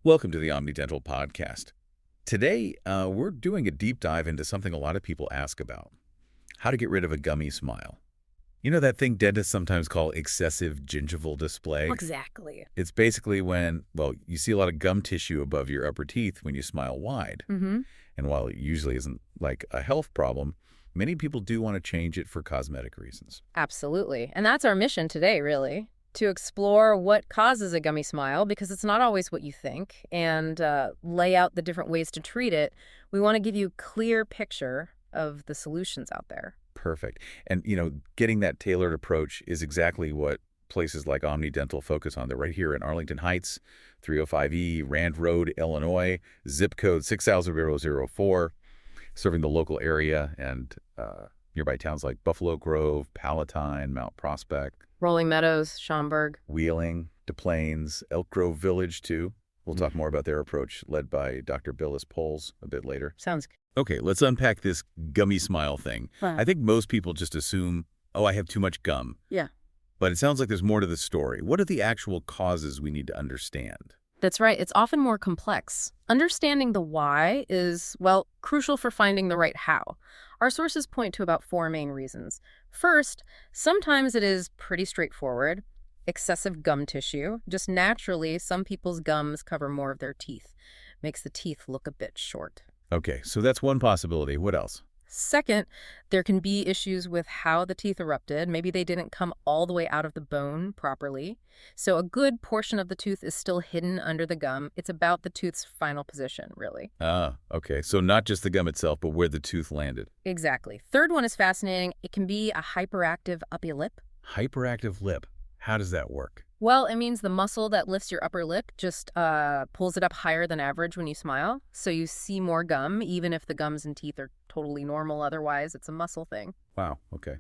Welcome to the OmniDental Podcast. Today, we're doing a deep dive into something a lot of people ask about: how to get rid of a gummy smile. You know that thing dentists sometimes call excessive gingival display? Exactly. It's basically when, well, you see a lot of gum tissue above your upper teeth when you smile wide. Mm-hmm. And while it usually isn't like a health problem, many people do want to change it for cosmetic reasons. Absolutely. And that's our mission today, really, to explore what causes a gummy smile, because it's not always what you think, and lay out the different ways to treat it. We want to give you a clear picture of the solutions out there. Perfect. And, getting that tailored approach is exactly what places like OmniDental focus on. They're right here in Arlington Heights, 305E, Rand Road, Illinois, zip code 60004, serving the local area and nearby towns like Buffalo Grove, Palatine, Mount Prospect, Rolling Meadows, Schaumburg. Wheeling, Des Plaines, Elk Grove Village, too. We'll talk more about their approach, led by Dr. Billis Poles, a bit later. Sounds good. Okay, let's unpack this gummy smile thing. Wow. I think most people just assume, oh, I have too much gum. Yeah. But it sounds like there's more to the story. What are the actual causes we need to understand? That's right. It's often more complex. Understanding the why is, well, crucial for finding the right how. Our sources point to about 4 main reasons. First, sometimes it is pretty straightforward. Excessive gum tissue. Just naturally, some people's gums cover more of their teeth. Makes the teeth look a bit short. Okay, so that's one possibility. What else? Second, there can be issues with how the teeth erupted. Maybe they didn't come all the way out of the bone properly. So a good portion of the tooth is still hidden under the gum. It's about the tooth's final position, really. Ah, okay. So not just the gum itself, but where the tooth landed. Exactly. Third one is fascinating. It can be a hyperactive upper lip. Hyperactive lip. How does that work? Well, it means the muscle that lifts your upper lip just pulls it up higher than average when you smile. So you see more gum, even if the gums and teeth are totally normal otherwise. It's a muscle thing. Wow, okay.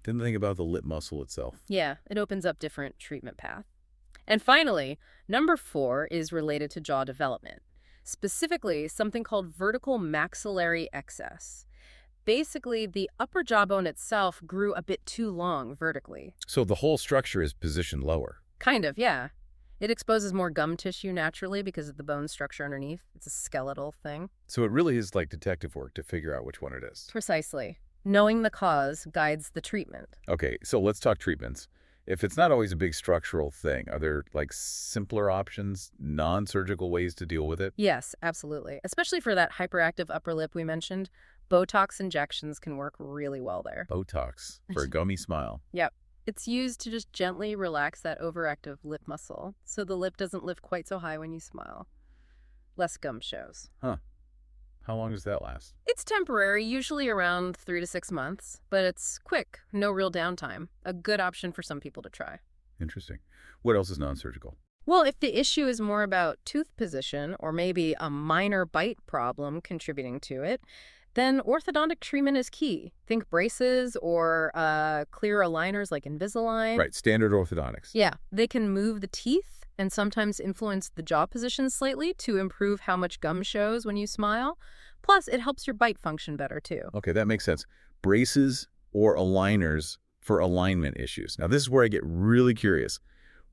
Didn't think about the lip muscle itself. Yeah, it opens up different treatment paths. And finally, number 4 is related to jaw development. Specifically, something called vertical maxillary excess. Basically, the upper jawbone itself grew a bit too long vertically. So the whole structure is positioned lower. Kind of, yeah. It exposes more gum tissue naturally because of the bone structure underneath. It's a skeletal thing. So it really is like detective work to figure out which one it is. Precisely. Knowing the cause guides the treatment. Okay, so let's talk treatments. If it's not always a big structural thing, are there like simpler options, non-surgical ways to deal with it? Yes, absolutely. Especially for that hyperactive upper lip we mentioned. Botox injections can work really well there. Botox for a gummy smile. Yep. It's used to just gently relax that overactive lip muscle, so the lip doesn't lift quite so high when you smile. Less gum shows. Huh. How long does that last? It's temporary, usually around 3 to 6 months, but it's quick, no real downtime. A good option for some people to try. Interesting. What else is non-surgical? Well, if the issue is more about tooth position or maybe a minor bite problem contributing to it, then orthodontic treatment is key. Think braces or clear aligners like Invisalign. Right, standard orthodontics. Yeah, they can move the teeth and sometimes influence the jaw position slightly to improve how much gum shows when you smile. Plus, it helps your bite function better, too. Okay, that makes sense. Braces or aligners for alignment issues. Now, this is where I get really curious.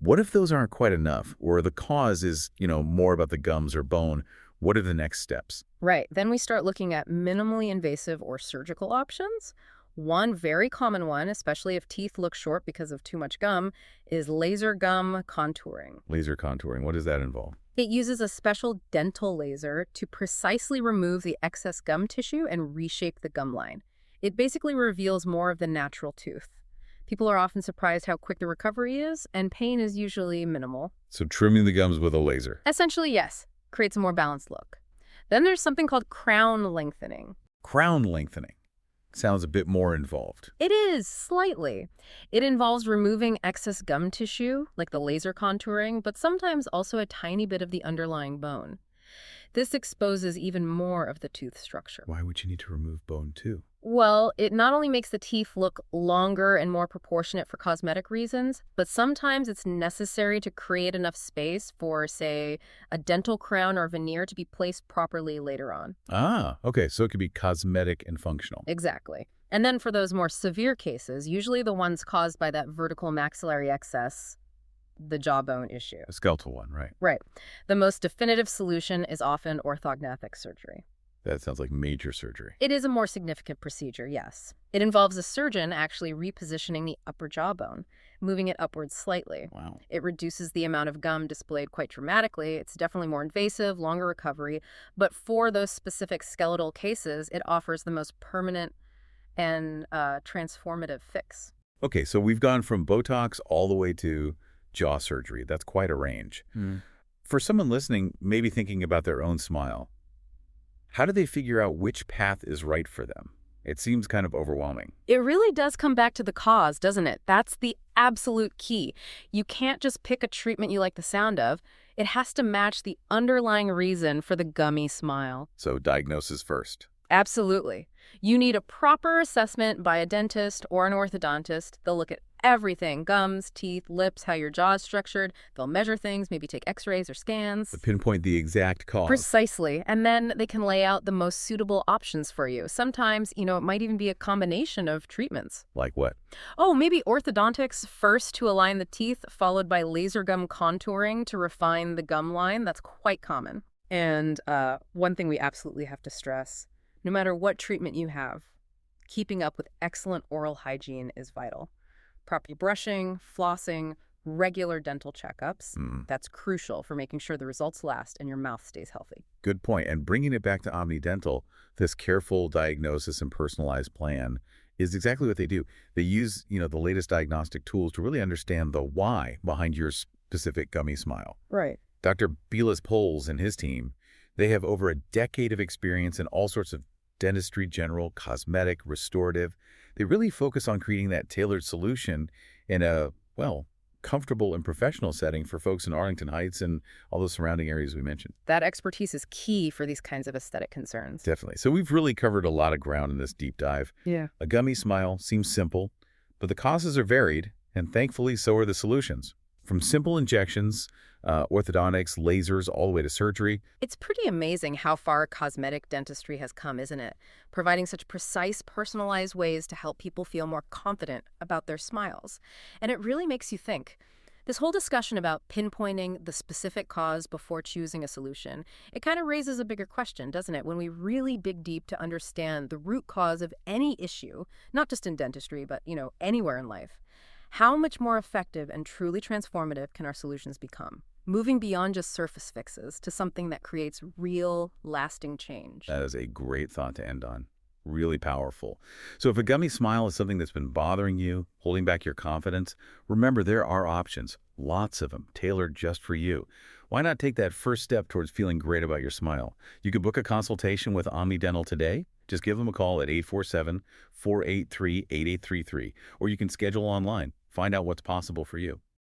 What if those aren't quite enough, or the cause is, more about the gums or bone? What are the next steps? Right. Then we start looking at minimally invasive or surgical options. One very common one, especially if teeth look short because of too much gum, is laser gum contouring. Laser contouring, what does that involve? It uses a special dental laser to precisely remove the excess gum tissue and reshape the gum line. It basically reveals more of the natural tooth. People are often surprised how quick the recovery is, and pain is usually minimal. So trimming the gums with a laser. Essentially, yes. Creates a more balanced look. Then there's something called crown lengthening. Crown lengthening. Sounds a bit more involved. It is, slightly. It involves removing excess gum tissue, like the laser contouring, but sometimes also a tiny bit of the underlying bone. This exposes even more of the tooth structure. Why would you need to remove bone too? Well, it not only makes the teeth look longer and more proportionate for cosmetic reasons, but sometimes it's necessary to create enough space for, say, a dental crown or veneer to be placed properly later on. Ah, okay, so it could be cosmetic and functional. Exactly. And then for those more severe cases, usually the ones caused by that vertical maxillary excess, the jawbone issue. A skeletal one, right? Right. The most definitive solution is often orthognathic surgery. That sounds like major surgery. It is a more significant procedure, yes. It involves a surgeon actually repositioning the upper jawbone, moving it upwards slightly. Wow. It reduces the amount of gum displayed quite dramatically. It's definitely more invasive, longer recovery, but for those specific skeletal cases, it offers the most permanent and transformative fix. Okay, so we've gone from Botox all the way to jaw surgery. That's quite a range. For someone listening, maybe thinking about their own smile, how do they figure out which path is right for them? It seems kind of overwhelming. It really does come back to the cause, doesn't it? That's the absolute key. You can't just pick a treatment you like the sound of. It has to match the underlying reason for the gummy smile. So diagnosis first. Absolutely. You need a proper assessment by a dentist or an orthodontist. They'll look at everything: gums, teeth, lips, how your jaw is structured. They'll measure things, maybe take x-rays or scans. To pinpoint the exact cause. Precisely. And then they can lay out the most suitable options for you. Sometimes, it might even be a combination of treatments. Like what? Oh, maybe orthodontics first to align the teeth, followed by laser gum contouring to refine the gum line. That's quite common. And one thing we absolutely have to stress: no matter what treatment you have, keeping up with excellent oral hygiene is vital. Proper brushing, flossing, regular dental checkups. That's crucial for making sure the results last and your mouth stays healthy. Good point. And bringing it back to OmniDental, this careful diagnosis and personalized plan is exactly what they do. They use, the latest diagnostic tools to really understand the why behind your specific gummy smile. Right. Dr. Belis Poles and his team, they have over a decade of experience in all sorts of dentistry, general, cosmetic, restorative. They really focus on creating that tailored solution in a, comfortable and professional setting for folks in Arlington Heights and all those surrounding areas we mentioned. That expertise is key for these kinds of aesthetic concerns. Definitely. So we've really covered a lot of ground in this deep dive. Yeah. A gummy smile seems simple, but the causes are varied, and thankfully so are the solutions. From simple injections, orthodontics, lasers, all the way to surgery. It's pretty amazing how far cosmetic dentistry has come, isn't it? Providing such precise, personalized ways to help people feel more confident about their smiles. And it really makes you think. This whole discussion about pinpointing the specific cause before choosing a solution, it kind of raises a bigger question, doesn't it? When we really dig deep to understand the root cause of any issue, not just in dentistry, but, anywhere in life. How much more effective and truly transformative can our solutions become? Moving beyond just surface fixes to something that creates real, lasting change. That is a great thought to end on. Really powerful. So if a gummy smile is something that's been bothering you, holding back your confidence, remember there are options, lots of them, tailored just for you. Why not take that first step towards feeling great about your smile? You can book a consultation with OmniDental today. Just give them a call at 847-483-8833, or you can schedule online. Find out what's possible for you.